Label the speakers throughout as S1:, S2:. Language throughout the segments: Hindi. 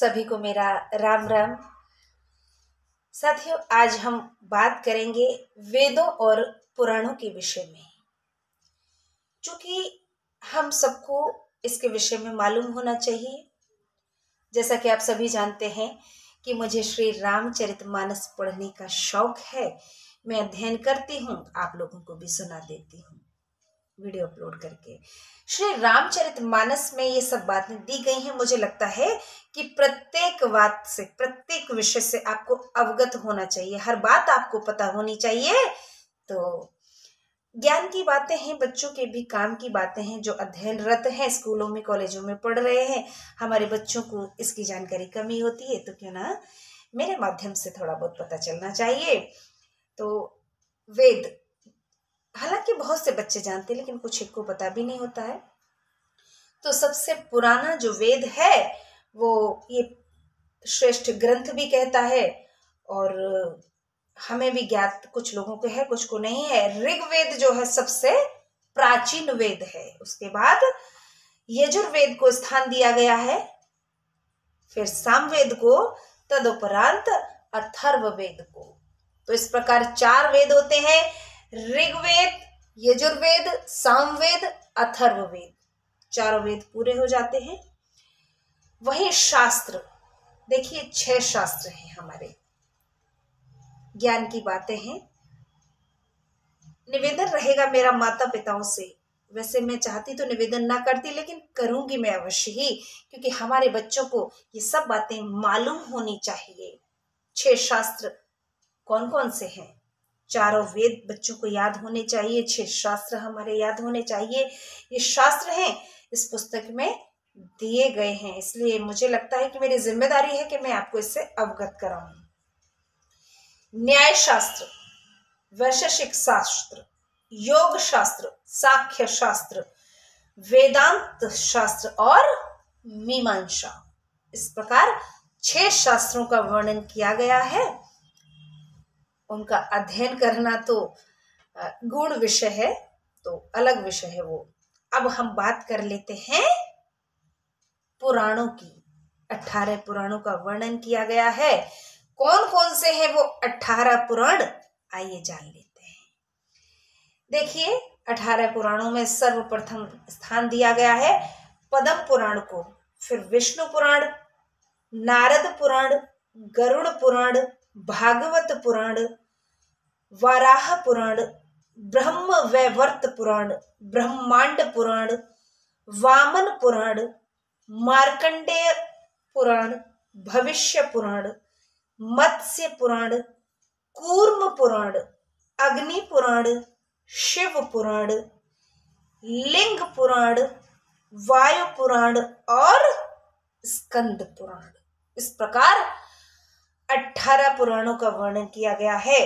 S1: सभी को मेरा राम राम। साथियों, आज हम बात करेंगे वेदों और पुराणों के विषय में। चूंकि हम सबको इसके विषय में मालूम होना चाहिए। जैसा कि आप सभी जानते हैं कि मुझे श्री रामचरितमानस पढ़ने का शौक है। मैं अध्ययन करती हूँ, आप लोगों को भी सुना देती हूँ वीडियो अपलोड करके। श्री रामचरितमानस में ये सब बातें दी गई हैं। मुझे लगता है कि प्रत्येक बात से, प्रत्येक विषय से आपको अवगत होना चाहिए, हर बात आपको पता होनी चाहिए। तो ज्ञान की बातें हैं, बच्चों के भी काम की बातें हैं, जो अध्ययनरत हैं, स्कूलों में कॉलेजों में पढ़ रहे हैं। हमारे बच्चों को इसकी जानकारी कमी होती है, तो क्यों ना मेरे माध्यम से थोड़ा बहुत पता चलना चाहिए। तो वेद, हालांकि बहुत से बच्चे जानते हैं, लेकिन कुछ एक को पता भी नहीं होता है। तो सबसे पुराना जो वेद है वो ये श्रेष्ठ ग्रंथ भी कहता है, और हमें भी ज्ञात कुछ लोगों को है, कुछ को नहीं है। ऋग्वेद जो है सबसे प्राचीन वेद है। उसके बाद यजुर्वेद को स्थान दिया गया है, फिर सामवेद को, तदुपरांत अथर्ववेद को। तो इस प्रकार 4 वेद होते हैं: ऋग्वेद, यजुर्वेद, सामवेद, अथर्ववेद। 4 वेद पूरे हो जाते हैं। वही शास्त्र, देखिए 6 शास्त्र हैं हमारे, ज्ञान की बातें हैं। निवेदन रहेगा मेरा माता पिताओं से, वैसे मैं चाहती तो निवेदन ना करती, लेकिन करूंगी मैं अवश्य ही, क्योंकि हमारे बच्चों को ये सब बातें मालूम होनी चाहिए। 6 शास्त्र कौन कौन से हैं? 4 वेद बच्चों को याद होने चाहिए, 6 शास्त्र हमारे याद होने चाहिए। ये शास्त्र हैं, इस पुस्तक में दिए गए हैं, इसलिए मुझे लगता है कि मेरी जिम्मेदारी है कि मैं आपको इससे अवगत कराऊं। न्याय शास्त्र, वैशेषिक शास्त्र, योग शास्त्र, सांख्य शास्त्र, वेदांत शास्त्र और मीमांसा। इस प्रकार 6 शास्त्रों का वर्णन किया गया है। उनका अध्ययन करना तो गूढ़ विषय है, तो अलग विषय है वो। अब हम बात कर लेते हैं पुराणों की। 18 पुराणों का वर्णन किया गया है। कौन कौन से हैं वो 18 पुराण, आइए जान लेते हैं। देखिए, 18 पुराणों में सर्वप्रथम स्थान दिया गया है पद्म पुराण को, फिर विष्णु पुराण, नारद पुराण, गरुड़ पुराण, भागवत पुराण, वाराह पुराण, ब्रह्म वैवर्त पुराण, ब्रह्मांड पुराण, वामन पुराण, मार्कंडेय पुराण, भविष्य पुराण, मत्स्य पुराण, कूर्म पुराण, अग्नि पुराण, शिव पुराण, लिंग पुराण, वायु पुराण और स्कंद पुराण। इस प्रकार 18 पुराणों का वर्णन किया गया है।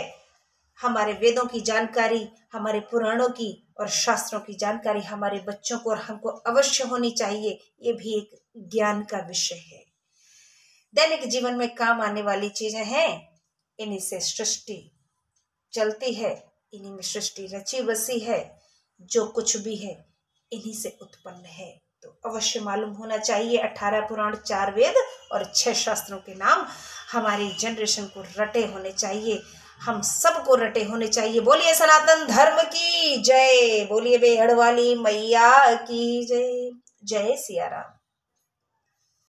S1: हमारे वेदों की जानकारी, हमारे पुराणों की और शास्त्रों की जानकारी हमारे बच्चों को और हमको अवश्य होनी चाहिए। ये भी एक ज्ञान का विषय है, दैनिक जीवन में काम आने वाली चीजें हैं। इन्हीं से सृष्टि चलती है, इन्हीं में सृष्टि रची बसी है। जो कुछ भी है इन्हीं से उत्पन्न है, तो अवश्य मालूम होना चाहिए। 18 पुराण, 4 वेद और 6 शास्त्रों के नाम हमारी जनरेशन को रटे होने चाहिए, हम सबको रटे होने चाहिए। बोलिए सनातन धर्म की जय, बोलिए बेहड़ वाली मैया की जय। जय सिया राम।